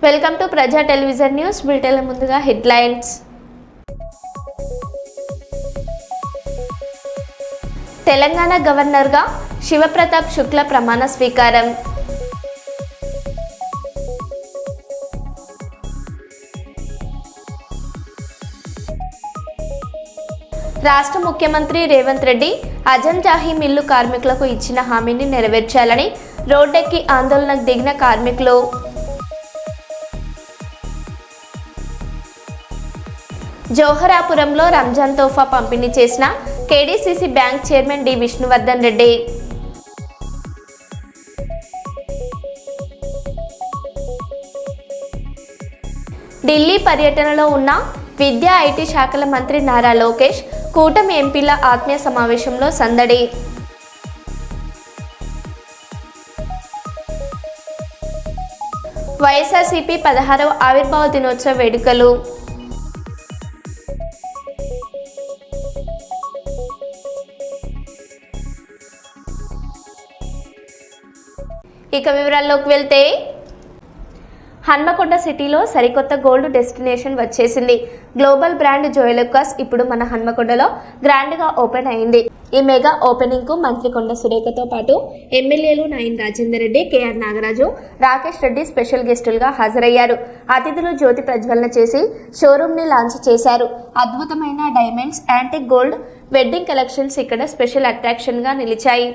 Welcome to ప్రజా television news bulletin. ముందుగా headlines. Telangana గవర్నర్గా శివప్రతాప్ శుక్లా ప్రమాణ స్వీకారం. రాష్ట్ర ముఖ్యమంత్రి రేవంత్ రెడ్డి అజంజాహీ మిల్లు కార్మికులకు ఇచ్చిన హామీని నెరవేర్చాలని రోడ్డెక్కి ఆందోళనకు దిగిన కార్మికులు. జోహరాపురంలో రంజాన్ తోఫా పంపిణీ చేసిన KDCC bank chairman D Vishnuvardhan Reddy. Delhi పర్యటనలో ఉన్న విద్యా ఐటీ శాఖల మంత్రి నారా లోకేష్ కూటమి ఎంపీల ఆత్మీయ సమావేశంలో సందడి. వైఎస్ఆర్సీపీ 16వ ఆవిర్భావ దినోత్సవ వేడుకలు. ఇక వివరాల్లోకి వెళ్తే, హన్మకొండ సిటీలో సరికొత్త గోల్డ్ డెస్టినేషన్ వచ్చేసింది. గ్లోబల్ బ్రాండ్ జోయలుకాస్ ఇప్పుడు మన హన్మకొండలో గ్రాండ్గా ఓపెన్ అయింది. ఈ మెగా ఓపెనింగ్ కు మంత్రి కొండ సురేఖతో పాటు ఎమ్మెల్యేలు నాయన్ రాజేందర్ రెడ్డి, కేఆర్ నాగరాజు, రాకేష్ రెడ్డి స్పెషల్ గెస్టులుగా హాజరయ్యారు. అతిథులు జ్యోతి ప్రజ్వలన చేసి షోరూమ్ ని లాంచ్ చేశారు. అద్భుతమైన diamonds, antique gold, wedding collections ఇక్కడ స్పెషల్ అట్రాక్షన్ గా నిలిచాయి.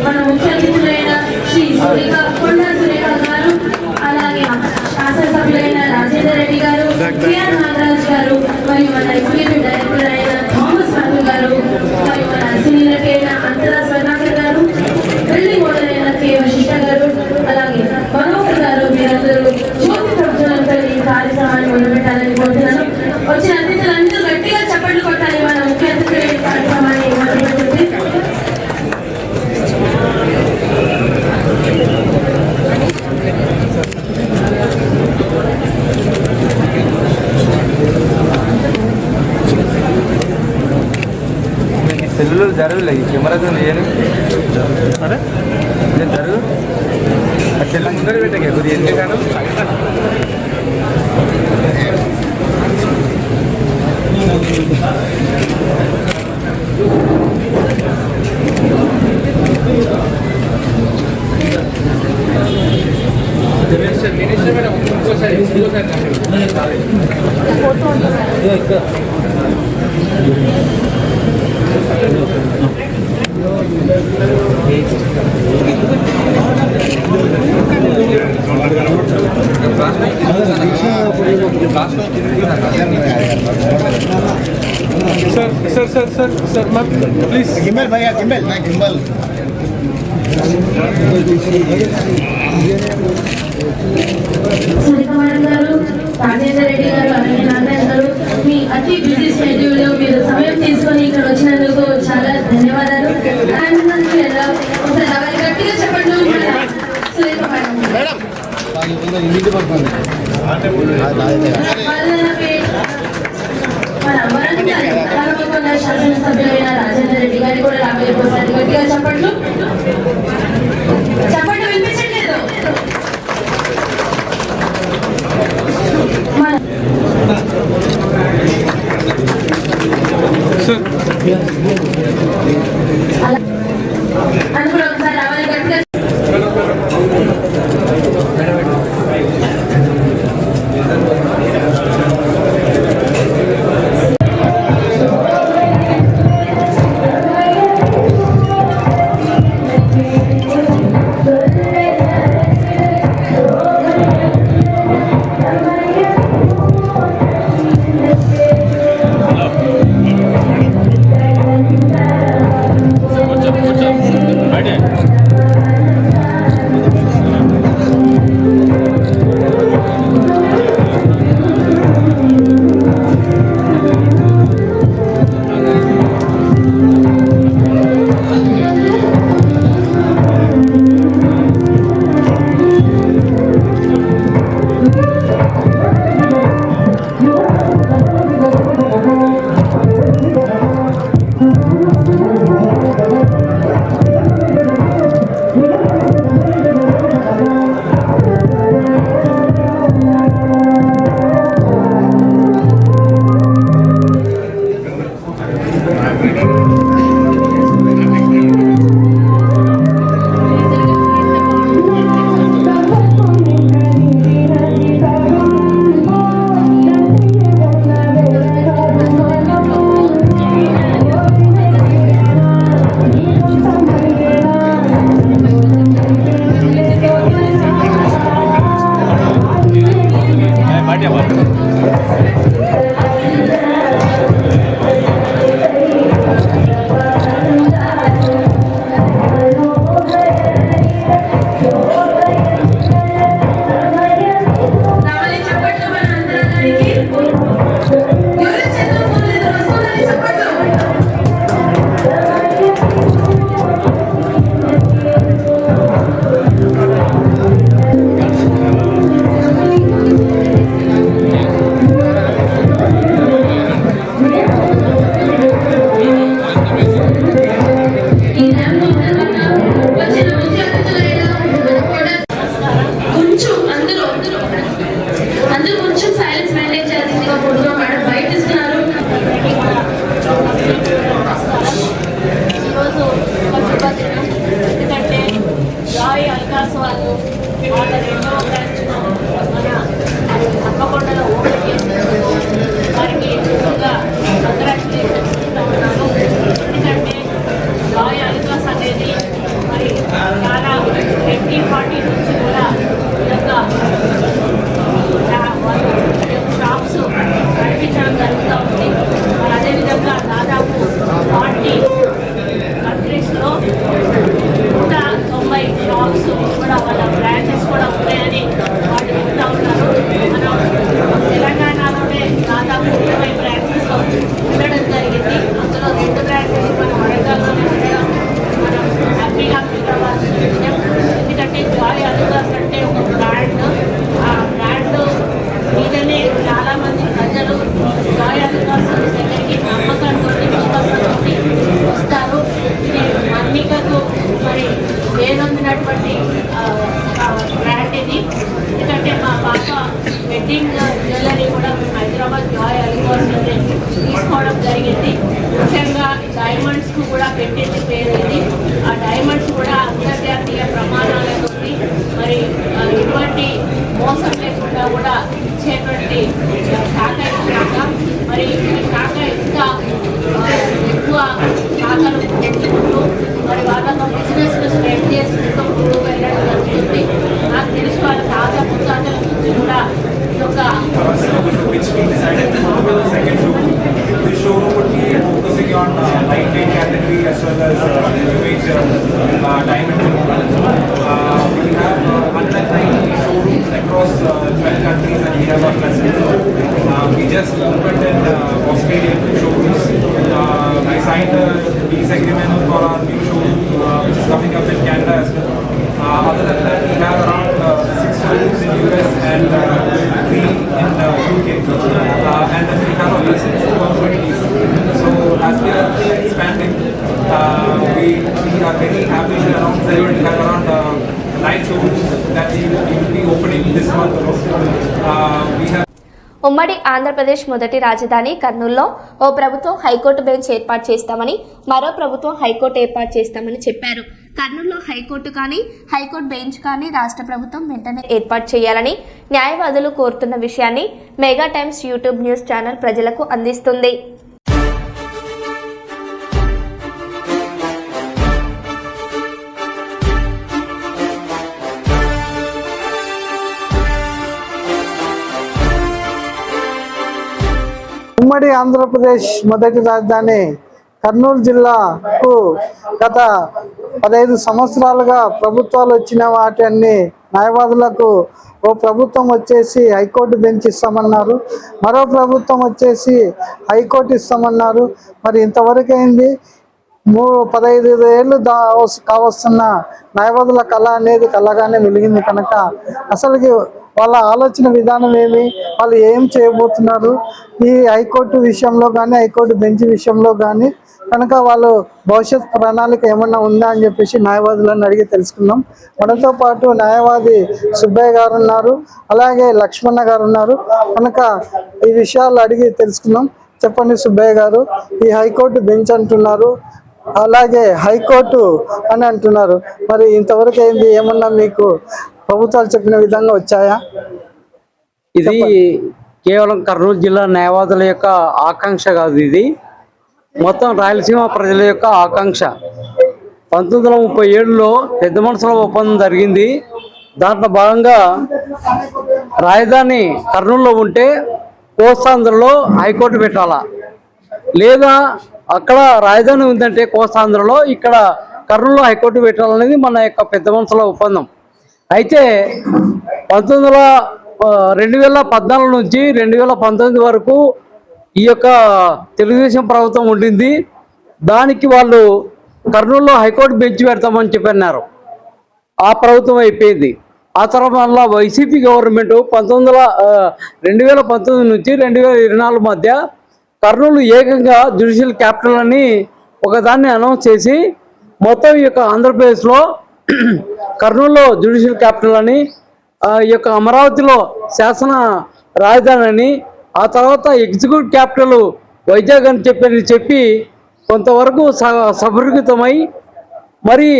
మన ముఖ్య అతిథులైన శ్రీ కొండ సురేఖ గారు, అలాగే శాసనసభ్యులైన రాజేందర్ రెడ్డి గారు, కేఆర్ నాగరాజ్ గారు, మరియు మన ఎగ్జిక్యూటివ్ డైరెక్టర్ అయిన థామస్ మధు గారు, మరియు మన సీనియర్ అయిన అంతరా స్వర్ణాకర్ గారు, బిల్డింగ్ మోడల్ అయిన కే వశిష్ఠ గారు, అలాగే మనోహర్ గారు, మీరందరూ జ్యోతి ప్రజ్వలనతో ఈ కార్యక్రమాన్ని మొదలుపెట్టాలని కోరుతున్నాను. వచ్చిన అతిథులందరూ గట్టిగా చప్పట్లు కొట్టాలి. మన ముఖ్య అతిథులైన కార్యక్రమాన్ని మొదలుపెట్టింది. సెల్యులర్ జరగలే, ఈ కెమెరాతో నేను అరే జరుగు ఆ సెల్లు ముందర పెట్టకే కొద్దిగా ఎందుకు सर मैम प्लीज गिम्बल भैया गिम्बल मैं गिम्बल సురేఖ మేడం గారు, రాజేందర్ రెడ్డి గారు, అలాగే నారాయణ గారు, మీ అతి బిజీ షెడ్యూల్ లో మీరు సమయం తీసుకొని ఇక్కడ వచ్చినందుకు చాలా ధన్యవాదాలు. గట్టిగా చెప్పండి సురేఖ మేడం. మన శాసనసభ్యులైన రాజేందర్ రెడ్డి గారి కూడా రాబోయేపోతారు. గట్టిగా చెప్పండి. చెప్పండి, వినిపించట్లేదు. అది కూడా ఒకసారి రావాలి గట్టిగా. రావాలి చప్పట్లు మన అందరికి. ఎవరు చేతులు పోలేదు వస్తుందని చప్పట్లు. ఈ ర్యాంప్ తర్వాత వచ్చిన ముఖ్య అతిథులైన కూడా కొంచెం అందరూ కొంచెం సైలెన్స్ మెయింటైన్ చేయాల్సిందిగా కోరుతున్నాం. మేడం బయట ఇస్తున్నారు. ఈరోజు ఒక శుభదినం. ఎందుకంటే జాయ్ అల్కాస్ వాళ్ళు వాళ్ళ రెండవ బ్రాంచ్ను మన హన్మకొండలో ఓపెన్ చేసినందుకు వారికి ముందుగా కంగ్రాచులేషన్స్ ఇస్తూ ఉన్నాను. ఎందుకంటే జాయ్ అల్కాస్ అనేది మరి చాలా 2040 నుంచి కూడా విధంగా వాళ్ళు షాప్స్ నడిపించడం జరుగుతూ ఉంది. మరి అదేవిధంగా దాదాపు 40 కంట్రీస్లో 190 షాప్స్ కూడా వాళ్ళ బ్రాంచెస్ కూడా ఉన్నాయని వాళ్ళు చెప్తా ఉన్నారు. మనం తెలంగాణలోనే దాదాపు 20 బ్రాంచెస్ ఉండడం జరిగింది. అందులో 2 బ్రాంచెస్ మన వరంగల్లోనే ఉండడం మనం హ్యాపీగా ఫీల్ అవ్వాల్సిన విషయం. ఎందుకంటే జాయ్ అల్కాస్ అంటే ఒక బ్రాండ్. ఆ బ్రాండ్ మీదనే చాలామంది ప్రజలు జాయ్ అల్కాస్ దగ్గరికి నమ్మకంతో విశ్వాసంతో వస్తారు. ఇది మన్నికకు మరి వేరొందినటువంటి బ్రాండ్ ఇది. ఎందుకంటే మా పాప వెడ్డింగ్ జ్యువెలరీ కూడా మేము హైదరాబాద్ జాయ్ అల్కాస్లోనే తీసుకోవడం జరిగింది. ముఖ్యంగా డైమండ్స్కు కూడా పెట్టింది పేరు ఇది. ఆ డైమండ్స్ కూడా అంతర్జాతీయ ప్రమాణాలతో మరి ఎటువంటి మోసం లేకుండా కూడా ఇచ్చేటువంటి శాఖ ఇచ్చినాక మరి ఈ శాఖ ఇంకా ఎక్కువ శాఖలు పెంచుకుంటూ మరి వాళ్ళకు బిజినెస్ను స్ప్రెడ్ చేసుకుంటూ ముందుకు వెళ్ళడం జరుగుతుంది. నాకు తెలిసి వాళ్ళ తాజా ముత్తాతల నుంచి కూడా ఈ యొక్క which we decided to do with the second showroom. This showroom would be focusing on lightweight category as well as heavyweight diamond jewelry. We have 190 showrooms across 12 countries and we have our presence. We just opened in Australia showrooms. We signed a lease agreement for our new showroom which is coming up in Canada as well. Other than that, we have around 6 showrooms in US and 3 in UK. And then we have a license to our communities. So as we are expanding, we are very happy to announce that we have around 9 showrooms that we will be opening this month. We have ఉమ్మడి ఆంధ్రప్రదేశ్ మొదటి రాజధాని కర్నూలులో ఓ ప్రభుత్వం high court bench ఏర్పాటు చేస్తామని, మరో ప్రభుత్వం high court ఏర్పాటు చేస్తామని చెప్పారు. కర్నూలులో హైకోర్టు కానీ హైకోర్టు బెంచ్ కానీ రాష్ట్ర ప్రభుత్వం వెంటనే ఏర్పాటు చేయాలని న్యాయవాదులు కోరుతున్న విషయాన్ని mega times YouTube news channel ప్రజలకు అందిస్తుంది. ఉమ్మడి ఆంధ్రప్రదేశ్ మొదటి రాజధాని కర్నూలు జిల్లాకు గత 15 సంవత్సరాలుగా ప్రభుత్వాలు వచ్చిన వాటి అన్ని న్యాయవాదులకు ఓ ప్రభుత్వం వచ్చేసి హైకోర్టు బెంచ్ ఇస్తామన్నారు, మరో ప్రభుత్వం వచ్చేసి హైకోర్టు ఇస్తామన్నారు. మరి ఇంతవరకు అయింది 15 ఏళ్ళు కావస్తున్న న్యాయవాదుల కళ అనేది కళగానే వెలిగింది కనుక అసలుకి వాళ్ళ ఆలోచన విధానం ఏమి, వాళ్ళు ఏం చేయబోతున్నారు ఈ హైకోర్టు విషయంలో కానీ హైకోర్టు బెంచ్ విషయంలో కానీ కనుక వాళ్ళు భవిష్యత్ ప్రణాళిక ఏమన్నా ఉందా అని చెప్పేసి న్యాయవాదులను అడిగి తెలుసుకుందాం. మనతో పాటు న్యాయవాది సుబ్బయ్య గారు ఉన్నారు, అలాగే లక్ష్మణ గారు ఉన్నారు. కనుక ఈ విషయాలు అడిగి తెలుసుకుందాం. చెప్పండి సుబ్బయ్య గారు, ఈ హైకోర్టు బెంచ్ అంటున్నారు, అలాగే హైకోర్టు అని అంటున్నారు, మరి ఇంతవరకు ఏంది, ఏమన్నా మీకు ప్రభుత్వాలు చెప్పిన విధంగా వచ్చాయా? ఇది కేవలం కర్నూలు జిల్లా న్యాయవాదుల యొక్క ఆకాంక్ష కాదు, ఇది మొత్తం రాయలసీమ ప్రజల యొక్క ఆకాంక్ష. 1937లో పెద్ద మనుషుల ఒప్పందం జరిగింది. దాంట్లో భాగంగా రాజధాని కర్నూలులో ఉంటే కోస్తాంధ్రలో హైకోర్టు పెట్టాలా, లేదా అక్కడ రాజధాని ఉందంటే కోస్తాంధ్రలో ఇక్కడ కర్నూలులో హైకోర్టు పెట్టాలనేది మన యొక్క పెద్ద మనుషుల ఒప్పందం. అయితే 2014 నుంచి 2019 వరకు ఈ యొక్క తెలుగుదేశం ప్రభుత్వం ఉండింది. దానికి వాళ్ళు కర్నూలులో హైకోర్టు బెంచ్ పెడతామని చెప్పన్నారు. ఆ ప్రభుత్వం అయిపోయింది. ఆ తర్వాత మళ్ళీ వైసీపీ గవర్నమెంట్ 2019 నుంచి 2024 మధ్య కర్నూలు ఏకంగా జ్యుడిషియల్ క్యాపిటల్ అని ఒకదాన్ని అనౌన్స్ చేసి మొత్తం ఈ యొక్క ఆంధ్రప్రదేశ్లో కర్నూలులో జ్యుడిషియల్ క్యాపిటల్ అని, ఈ యొక్క అమరావతిలో శాసన రాజధాని అని, ఆ తర్వాత ఎగ్జిక్యూటివ్ క్యాపిటల్ వైజాగ్ అని చెప్పి కొంతవరకు సఫలీకృతమై మరి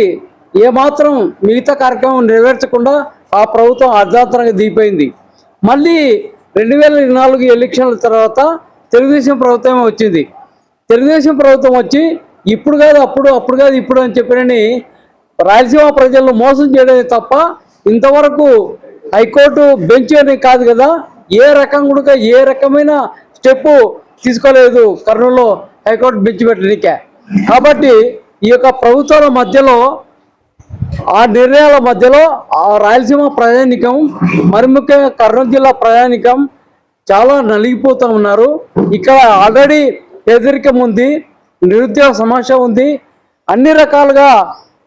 ఏమాత్రం మిగతా కార్యక్రమం నెరవేర్చకుండా ఆ ప్రభుత్వం అర్ధాంతరంగా దిగిపోయింది. మళ్ళీ 2024 ఎలక్షన్ల తర్వాత తెలుగుదేశం ప్రభుత్వం వచ్చింది. తెలుగుదేశం ప్రభుత్వం వచ్చి ఇప్పుడు కాదు అప్పుడు కాదు ఇప్పుడు అని చెప్పినని రాయలసీమ ప్రజలను మోసం చేయడమే తప్ప ఇంతవరకు హైకోర్టు బెంచ్ అని కాదు కదా, ఏ రకమైన స్టెప్ తీసుకోలేదు కర్నూలులో హైకోర్టు బెంచ్ పెట్టడానికే. కాబట్టి ఈ యొక్క ప్రభుత్వాల మధ్యలో, ఆ నిర్ణయాల మధ్యలో ఆ రాయలసీమ ప్రజానికం, మరి ముఖ్యంగా కర్నూలు జిల్లా ప్రజానికం చాలా నలిగిపోతూ ఉన్నారు. ఇక్కడ ఆల్రెడీ పేదరికం ఉంది, నిరుద్యోగ సమస్య ఉంది, అన్ని రకాలుగా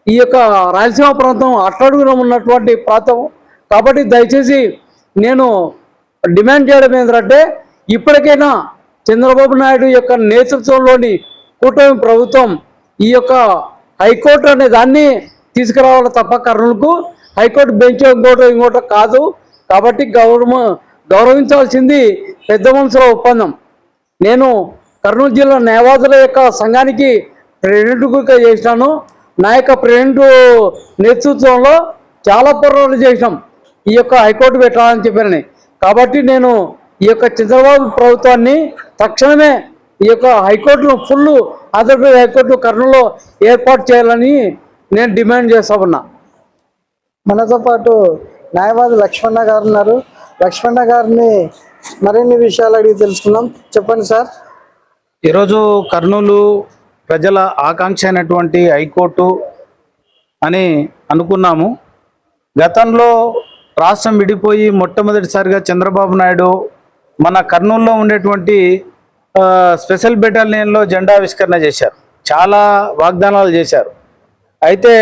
ఈ యొక్క రాయలసీమ ప్రాంతం అట్టడుగున ఉన్నటువంటి ప్రాంతం. కాబట్టి దయచేసి నేను డిమాండ్ చేయడం ఏంటంటే ఇప్పటికైనా చంద్రబాబు నాయుడు యొక్క నేతృత్వంలోని కూటమి ప్రభుత్వం ఈ యొక్క హైకోర్టు అనే దాన్ని తీసుకురావాలి తప్ప కర్నూలుకు హైకోర్టు బెంచ్ ఇంకోటో కాదు. కాబట్టి గౌరవించాల్సింది పెద్ద మనుషుల ఒప్పందం. నేను కర్నూలు జిల్లా న్యాయవాదుల యొక్క సంఘానికి ప్రెసిడెంట్గా చేసినాను. నా యొక్క ప్రెసిడెంట్ నేతృత్వంలో చాలా పోరాటాలు చేసినాం ఈ యొక్క హైకోర్టు పెట్టాలని చెప్పారని. కాబట్టి నేను ఈ యొక్క చంద్రబాబు ప్రభుత్వాన్ని తక్షణమే ఈ యొక్క హైకోర్టును ఫుల్ ఆంధ్రప్రదేశ్ హైకోర్టు కర్నూలులో ఏర్పాటు చేయాలని నేను డిమాండ్ చేస్తా ఉన్నా. మనతో పాటు న్యాయవాది లక్ష్మణ గారు ఉన్నారు. లక్ష్మణ గారిని మరిన్ని విషయాలు అడిగి తెలుసుకుందాం. చెప్పండి సార్. ఈరోజు కర్నూలు ప్రజల ఆకాంక్ష అయినటువంటి హైకోర్టు అని అనుకున్నాము. గతంలో రాష్ట్రం విడిపోయి మొట్టమొదటిసారిగా చంద్రబాబు నాయుడు మన కర్నూలులో ఉండేటువంటి స్పెషల్ బెటాలియన్లో జెండావిష్కరణ చేశారు. చాలా వాగ్దానాలు చేశారు. అయితే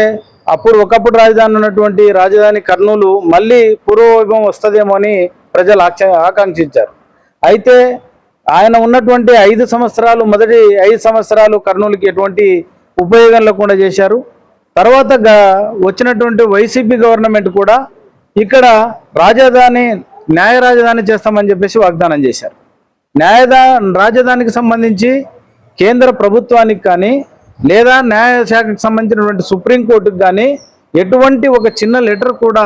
ఒకప్పుడు రాజధాని ఉన్నటువంటి రాజధాని కర్నూలు మళ్ళీ పూర్వవైభవం వస్తుందేమో అని ప్రజలు ఆకాంక్షించారు. అయితే ఆయన ఉన్నటువంటి 5 సంవత్సరాలు, మొదటి 5 సంవత్సరాలు కర్నూలుకి ఎటువంటి ఉపయోగం లేకుండా చేశారు. తర్వాత వచ్చినటువంటి వైసీపీ గవర్నమెంట్ కూడా ఇక్కడ న్యాయ రాజధాని చేస్తామని చెప్పేసి వాగ్దానం చేశారు. రాజధానికి సంబంధించి కేంద్ర ప్రభుత్వానికి కానీ లేదా న్యాయశాఖకు సంబంధించినటువంటి సుప్రీంకోర్టుకు కానీ ఎటువంటి ఒక చిన్న లెటర్ కూడా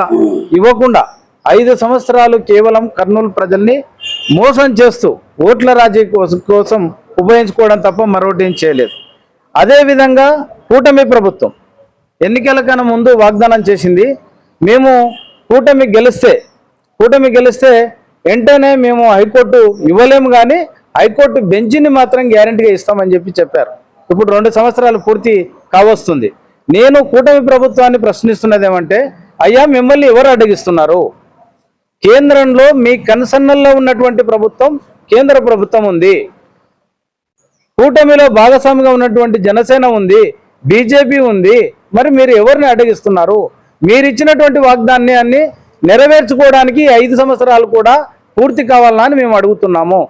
ఇవ్వకుండా 5 సంవత్సరాలు కేవలం కర్నూలు ప్రజల్ని మోసం చేస్తూ ఓట్ల రాజకీయ కోసం ఉపయోగించుకోవడం తప్ప మరొకటి ఏం చేయలేదు. అదేవిధంగా కూటమి ప్రభుత్వం ఎన్నికల కన్నా ముందు వాగ్దానం చేసింది, మేము కూటమి గెలిస్తే వెంటనే మేము హైకోర్టు ఇవ్వలేము కానీ హైకోర్టు బెంచ్ని మాత్రం గ్యారెంటీగా ఇస్తామని చెప్పారు. ఇప్పుడు 2 సంవత్సరాలు పూర్తి కావస్తుంది. నేను కూటమి ప్రభుత్వాన్ని ప్రశ్నిస్తున్నది ఏమంటే, అయ్యా మిమ్మల్ని ఎవరు అడ్డగిస్తున్నారు? కేంద్రంలో మీ కన్సర్న్లో ఉన్నటువంటి ప్రభుత్వం కేంద్ర ప్రభుత్వం ఉంది, కూటమిలో భాగస్వామిగా ఉన్నటువంటి జనసేన ఉంది, బీజేపీ ఉంది. మరి మీరు ఎవరిని అడ్డగిస్తున్నారు? మీరు ఇచ్చినటువంటి వాగ్దానాన్ని నెరవేర్చుకోవడానికి 5 సంవత్సరాలు కూడా పూర్తి కావాలని మేము అడుగుతున్నాము.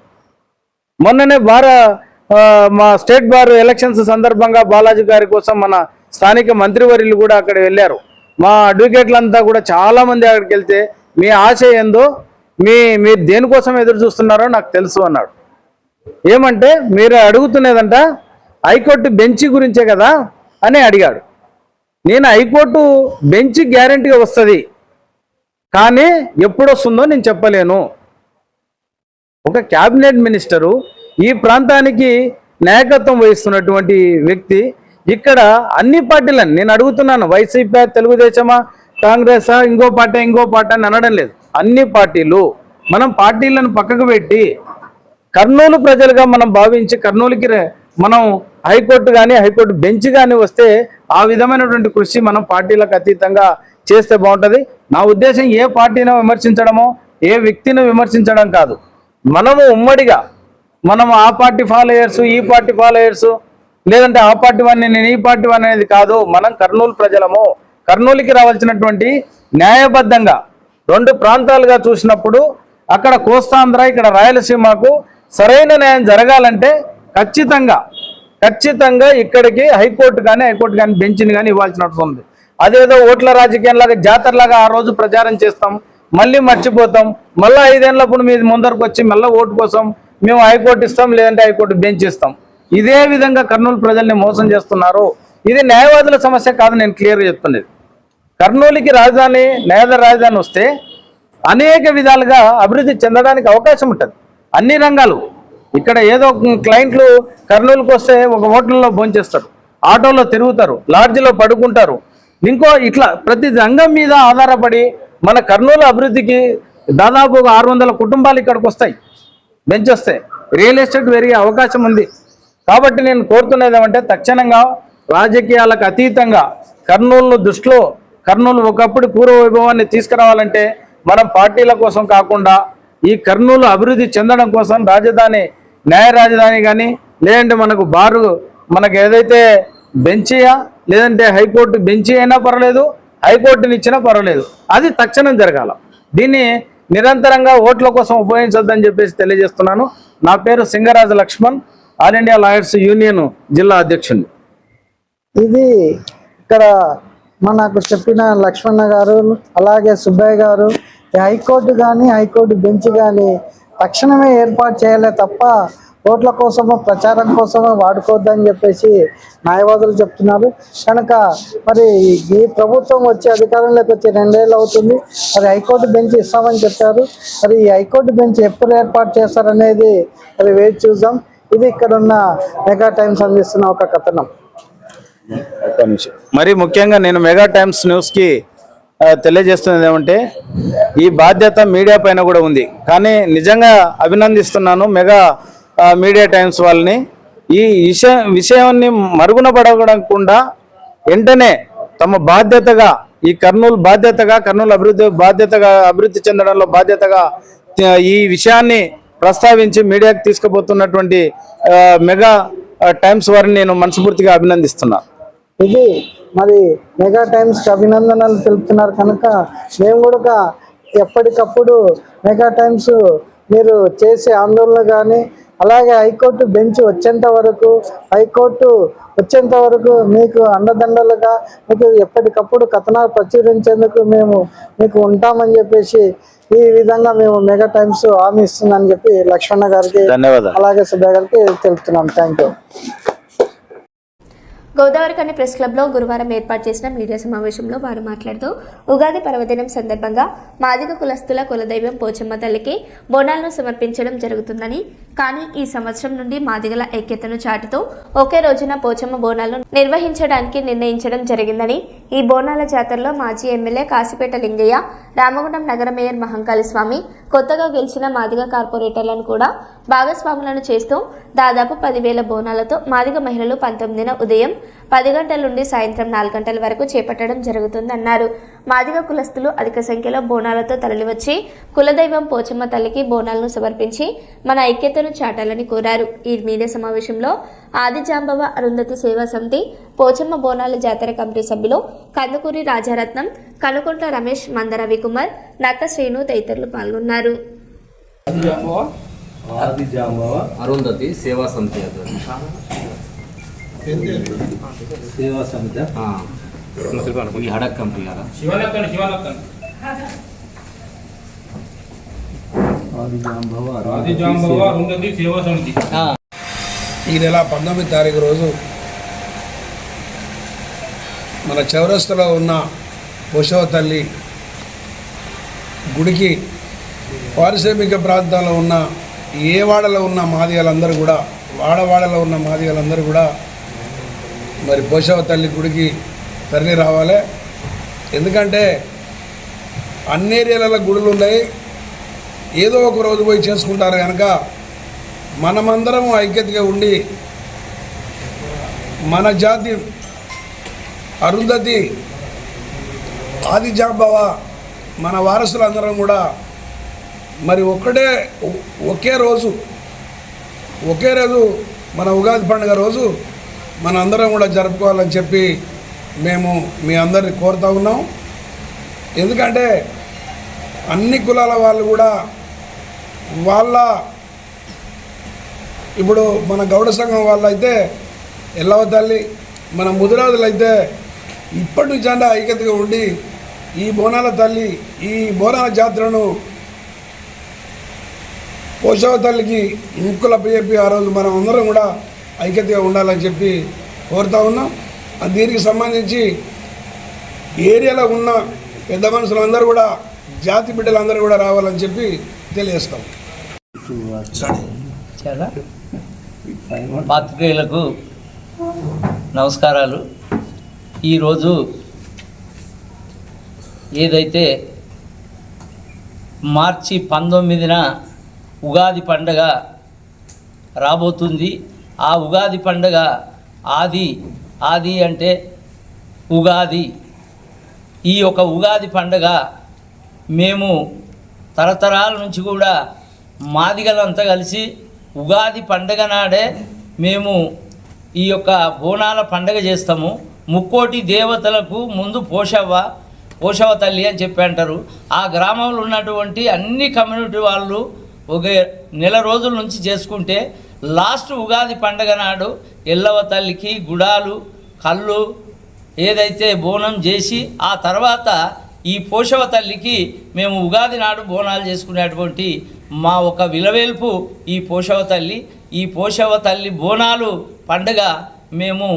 మొన్ననే మా స్టేట్ బార్ ఎలక్షన్స్ సందర్భంగా బాలాజీ గారి కోసం మన స్థానిక మంత్రివర్యులు కూడా అక్కడ వెళ్ళారు. మా అడ్వకేట్లంతా కూడా చాలామంది అక్కడికి వెళ్తే మీ ఆశ ఏందో, మీరు దేనికోసం ఎదురు చూస్తున్నారో నాకు తెలుసు అన్నాడు. ఏమంటే మీరు అడుగుతున్నదంట హైకోర్టు బెంచ్ గురించే కదా అని అడిగాడు. నేను హైకోర్టు బెంచ్ గ్యారెంటీగా వస్తుంది, కానీ ఎప్పుడు వస్తుందో నేను చెప్పలేను. ఒక క్యాబినెట్ మినిస్టరు, ఈ ప్రాంతానికి నాయకత్వం వహిస్తున్నటువంటి వ్యక్తి ఇక్కడ అన్ని పార్టీలను నేను అడుగుతున్నాను, వైసీపీ, తెలుగుదేశమా, కాంగ్రెసా, ఇంకో పార్టీ అని అనడం లేదు. అన్ని పార్టీలు మనం పార్టీలను పక్కకు పెట్టి కర్నూలు ప్రజలుగా మనం భావించి కర్నూలుకి మనం హైకోర్టు కానీ హైకోర్టు బెంచ్ కానీ వస్తే ఆ విధమైనటువంటి కృషి మనం పార్టీలకు అతీతంగా చేస్తే బాగుంటుంది. నా ఉద్దేశం ఏ పార్టీని విమర్శించడమో ఏ వ్యక్తిని విమర్శించడం కాదు. మనము ఉమ్మడిగా మనం ఆ పార్టీ ఫాలోయర్స్ ఈ పార్టీ ఫాలోయర్స్ లేదంటే ఆ పార్టీ వాడిని నేను ఈ పార్టీ వాడిని అనేది కాదు. మనం కర్నూలు ప్రజలము. కర్నూలుకి రావాల్సినటువంటి న్యాయబద్ధంగా 2 ప్రాంతాలుగా చూసినప్పుడు అక్కడ కోస్తాంధ్ర ఇక్కడ రాయలసీమకు సరైన న్యాయం జరగాలంటే ఖచ్చితంగా ఇక్కడికి హైకోర్టు కానీ బెంచ్ని కానీ ఇవ్వాల్సిన అవసరం ఉంది. అదేదో ఓట్ల రాజకీయంలాగా జాతరలాగా ఆ రోజు ప్రచారం చేస్తాం, మళ్ళీ మర్చిపోతాం, మళ్ళీ 5 ఏళ్ళప్పుడు మీరు ముందరకు వచ్చి మళ్ళీ ఓటు కోసం మేము హైకోర్టు ఇస్తాం లేదంటే హైకోర్టు బెంచ్ ఇస్తాం. ఇదే విధంగా కర్నూలు ప్రజల్ని మోసం చేస్తున్నారు. ఇది న్యాయవాదుల సమస్య కాదు, నేను క్లియర్గా చెప్తున్నది. కర్నూలుకి రాజధాని న్యాయదార రాజధాని వస్తే అనేక విధాలుగా అభివృద్ధి చెందడానికి అవకాశం ఉంటుంది. అన్ని రంగాలు ఇక్కడ ఏదో క్లయింట్లు కర్నూలుకి వస్తే ఒక హోటల్లో భోంచేస్తారు, ఆటోలో తిరుగుతారు, లాడ్జిలో పడుకుంటారు, ఇంకో ఇట్లా ప్రతి రంగం మీద ఆధారపడి మన కర్నూలు అభివృద్ధికి దాదాపు ఒక 600 కుటుంబాలు ఇక్కడికి వస్తాయి. బెంచ్ వస్తే రియల్ ఎస్టేట్ పెరిగే అవకాశం ఉంది. కాబట్టి నేను కోరుతున్నది ఏమంటే తక్షణంగా రాజకీయాలకు అతీతంగా కర్నూలును దృష్టిలో కర్నూలు ఒకప్పుడు పూర్వ వైభవాన్ని తీసుకురావాలంటే మనం పార్టీల కోసం కాకుండా ఈ కర్నూలు అభివృద్ధి చెందడం కోసం రాజధాని న్యాయ రాజధాని కానీ లేదంటే మనకు ఏదైతే బెంచియా లేదంటే హైకోర్టు బెంచి అయినా పర్వాలేదు, హైకోర్టుని ఇచ్చినా పర్వాలేదు, అది తక్షణం జరగాల. దీన్ని నిరంతరంగా ఓట్ల కోసం ఉపయోగించొద్దని చెప్పేసి తెలియజేస్తున్నాను. నా పేరు Singaraju Lakshman, all India lawyers union జిల్లా అధ్యక్షుడిని. ఇది ఇక్కడ మనకు చెప్పిన లక్ష్మణ గారు అలాగే సుబ్బయ్య గారు హైకోర్టు కానీ హైకోర్టు బెంచ్ కానీ తక్షణమే ఏర్పాటు చేయాలి తప్ప ఓట్ల కోసమో ప్రచారం కోసమో వాడుకోవద్దని చెప్పేసి న్యాయవాదులు చెప్తున్నారు. కనుక మరి ఈ ప్రభుత్వం వచ్చి అధికారంలోకి వచ్చి 2 ఏళ్ళు అవుతుంది. మరి హైకోర్టు బెంచ్ ఇస్తామని చెప్పారు. మరి ఈ హైకోర్టు బెంచ్ ఎప్పుడు ఏర్పాటు చేస్తారనేది అది వేచి చూద్దాం. ఇది ఇక్కడ ఉన్న మెగా టైమ్స్ అందిస్తున్న ఒక కథనం. మరి ముఖ్యంగా నేను మెగా టైమ్స్ న్యూస్కి తెలియజేస్తున్నది ఏమంటే ఈ బాధ్యత మీడియా పైన కూడా ఉంది. కానీ నిజంగా అభినందిస్తున్నాను మెగా మీడియా టైమ్స్ వాళ్ళని. ఈ విషయాన్ని మరుగున పడకుండా వెంటనే తమ బాధ్యతగా ఈ కర్నూలు అభివృద్ధి చెందడంలో బాధ్యతగా ఈ విషయాన్ని ప్రస్తావించి మీడియాకి తీసుకుపోతున్నటువంటి మెగా టైమ్స్ వారిని నేను మనస్ఫూర్తిగా అభినందిస్తున్నా. ఇది మరి మెగా టైమ్స్కి అభినందనలు తెలుపుతున్నారు కనుక మేము కూడా ఎప్పటికప్పుడు మెగా టైమ్స్ మీరు చేసే ఆందోళన కానీ అలాగే హైకోర్టు బెంచ్ వచ్చేంత వరకు మీకు అండదండలుగా మీకు ఎప్పటికప్పుడు కథనాలు ప్రచురించేందుకు మేము మీకు ఉంటామని చెప్పేసి ఈ విధంగా మేము మెగా టైమ్స్ హామీ ఇస్తుందని చెప్పి లక్ష్మణ గారికి ధన్యవాదాలు అలాగే సుబ్బయ్య గారికి తెలుపుతున్నాం. Thank you. గోదావరిఖని ప్రెస్ క్లబ్లో గురువారం ఏర్పాటు చేసిన మీడియా సమావేశంలో వారు మాట్లాడుతూ ఉగాది పర్వదినం సందర్భంగా మాదిగ కులస్తుల కులదైవం పోచమ్మ తల్లికి బోనాలను సమర్పించడం జరుగుతుందని, కానీ ఈ సంవత్సరం నుండి మాదిగల ఐక్యతను చాటుతూ ఒకే రోజున పోచమ్మ బోనాలను నిర్వహించడానికి నిర్ణయించడం జరిగిందని, ఈ బోనాల జాతరలో మాజీ ఎమ్మెల్యే కాశీపేట లింగయ్య, రామగుండం నగర మేయర్ మహంకాళి స్వామి, కొత్తగా గెలిచిన మాదిగ కార్పొరేటర్లను కూడా భాగస్వాములను చేస్తూ దాదాపు 10,000 బోనాలతో మాదిగ మహిళలు 19న ఉదయం 10 గంటల నుండి సాయంత్రం 4 గంటల వరకు చేపట్టడం జరుగుతుందన్నారు. మాదిగ కులస్తులు అధిక సంఖ్యలో బోనాలతో తరలివచ్చి కులదైవం పోచమ్మ తల్లికి బోనాలను సమర్పించి మన ఐక్యతను చాటాలని కోరారు. ఈ మీడియా సమావేశంలో ఆదిజాంబవ అరుంధతి సేవా సమితి, పోచమ్మ బోనాల జాతర కమిటీ సభ్యులు కందుకూరి రాజారత్నం, కనుకొంట్ల రమేష్, మంద రవికుమార్, నక్క శ్రీను తదితరులు పాల్గొన్నారు. అరుంధతి సేవా సమితి సేవా సమితి ఈ హడక్ కంపెనీ ఈ నెల 19వ తారీఖు రోజు మన చౌరస్తాలో ఉన్న పోషవ తల్లి గుడికి పారిశ్రామిక ప్రాంతాల్లో ఉన్న ఏ వాడలో ఉన్న మాదిగలందరూ కూడా వాడవాడలో ఉన్న మాదిగలందరూ కూడా మరి పోషవ తల్లి గుడికి తరలి రావాలి. ఎందుకంటే అన్ని ఏరియాలలో గుడులు ఉన్నాయి, ఏదో ఒక రోజు పోయి చేసుకుంటారు కనుక మనమందరం ఐక్యతగా ఉండి మన జాతి అరుంధతి ఆదిజాంబవ మన వారసులందరం కూడా మరి ఒకే రోజు మన ఉగాది పండుగ రోజు మన అందరం కూడా జరుపుకోవాలని చెప్పి మేము మీ అందరిని కోరుతా ఉన్నాం. ఎందుకంటే అన్ని కులాల వాళ్ళు కూడా ఇప్పుడు మన గౌడ సంఘం వాళ్ళు అయితే ఎల్లవ తల్లి, మన ముదిరాజులు అయితే ఇప్పటి నుంచి అంటే ఐక్యతగా ఉండి ఈ బోనాల తల్లి, ఈ బోనాల జాతరను పోషవ తల్లికి ముక్కులప్ప చెప్పి ఆ రోజు మనం అందరం కూడా ఐక్యతగా ఉండాలని చెప్పి కోరుతా ఉన్నాం. దీనికి సంబంధించి ఏరియాలో ఉన్న పెద్ద మనుషులందరూ కూడా జాతి బిడ్డలందరూ కూడా రావాలని చెప్పి తెలియజేస్తాం. పాత్రికేయులకు నమస్కారాలు. ఈరోజు ఏదైతే మార్చి 19న ఉగాది పండగ రాబోతుంది, ఆ ఉగాది పండగ ఆది అంటే ఉగాది. ఈ యొక్క ఉగాది పండగ మేము తరతరాల నుంచి కూడా మాదిగలంతా కలిసి ఉగాది పండగ నాడే మేము ఈ యొక్క బోనాల పండగ చేస్తాము. ముక్కోటి దేవతలకు ముందు పోషవ తల్లి అని చెప్పి అంటారు. ఆ గ్రామంలో ఉన్నటువంటి అన్ని కమ్యూనిటీ వాళ్ళు ఒక నెల రోజుల నుంచి చేసుకుంటే లాస్ట్ ఉగాది పండగ నాడు ఎల్లవ తల్లికి గుడాలు కళ్ళు ఏదైతే బోనం చేసి ఆ తర్వాత ఈ పోషవ తల్లికి మేము ఉగాది నాడు బోనాలు చేసుకునేటువంటి మా ఒక విలవేల్పు ఈ పోషవ తల్లి. ఈ పోషవ తల్లి బోనాలు పండుగ మేము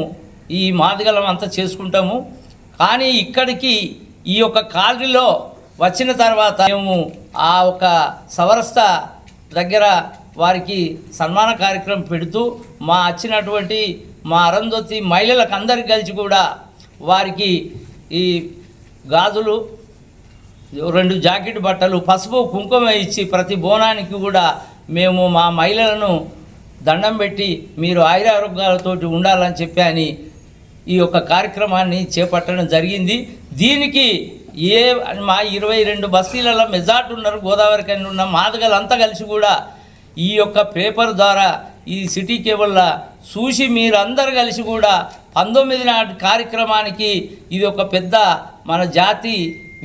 ఈ మాదిగలం అంతా చేసుకుంటాము. కానీ ఇక్కడికి ఈ యొక్క కాలనీలో వచ్చిన తర్వాత మేము ఆ ఒక సవరస్థ దగ్గర వారికి సన్మాన కార్యక్రమం పెడుతూ వచ్చినటువంటి మా అరుంధతి మహిళలకు అందరికి కలిసి కూడా వారికి ఈ గాజులు, 2 జాకెట్ బట్టలు, పసుపు కుంకుమ ఇచ్చి ప్రతి బోనానికి కూడా మేము మా మహిళలను దండం పెట్టి మీరు ఆయురారోగ్యాలతో ఉండాలని చెప్పి ఈ యొక్క కార్యక్రమాన్ని చేపట్టడం జరిగింది. దీనికి మా 22 బస్తీలలో మెజార్టీ ఉన్నారు, గోదావరి కని ఉన్న మాదిగలంతా కలిసి కూడా ఈ యొక్క పేపర్ ద్వారా ఈ సిటీ కేబుల్లో చూసి మీరందరూ కలిసి కూడా 19 నాటి కార్యక్రమానికి ఇది ఒక పెద్ద మన జాతి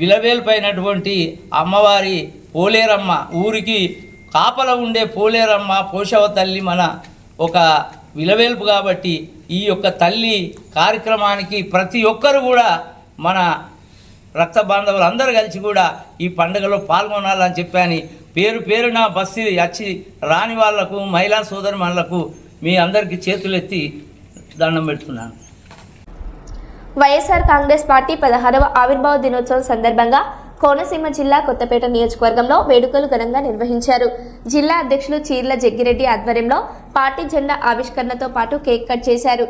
విలవేల్పైనటువంటి అమ్మవారి పోలేరమ్మ, ఊరికి కాపల ఉండే పోలేరమ్మ పోషవ తల్లి మన ఒక విలవేల్పు కాబట్టి ఈ యొక్క తల్లి కార్యక్రమానికి ప్రతి ఒక్కరు కూడా మన రక్త బాంధవులు అందరూ కలిసి కూడా ఈ పండుగలో పాల్గొనాలని చెప్పని పేరున బస్సు వచ్చి రాని వాళ్లకు మహిళా సోదరిమణులకు మీ అందరికీ చేతులెత్తి దండం పెడుతున్నాను. వైఎస్ఆర్ కాంగ్రెస్ పార్టీ 16వ ఆవిర్భావ దినోత్సవం సందర్భంగా కోనసీమ జిల్లా కొత్తపేట నియోజకవర్గంలో వేడుకలు ఘనంగా నిర్వహించారు. జిల్లా అధ్యక్షులు చీర్ల జగ్గిరెడ్డి ఆధ్వర్యంలో పార్టీ జెండా ఆవిష్కరణతో పాటు కేక్ కట్ చేశారు.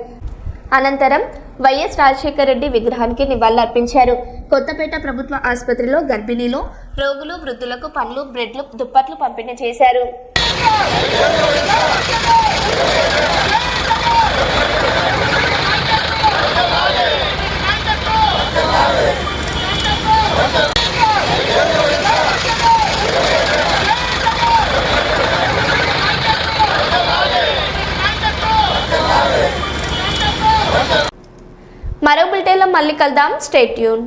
అనంతరం వైఎస్ రాజశేఖర రెడ్డి విగ్రహానికి నివాళులర్పించారు. కొత్తపేట ప్రభుత్వ ఆసుపత్రిలో గర్భిణీలు, రోగులు, వృద్ధులకు పండ్లు, బ్రెడ్లు, దుప్పట్లు పంపిణీ చేశారు. మరో బులెటిన్లో మళ్ళీ కలుద్దాం. Stay tune.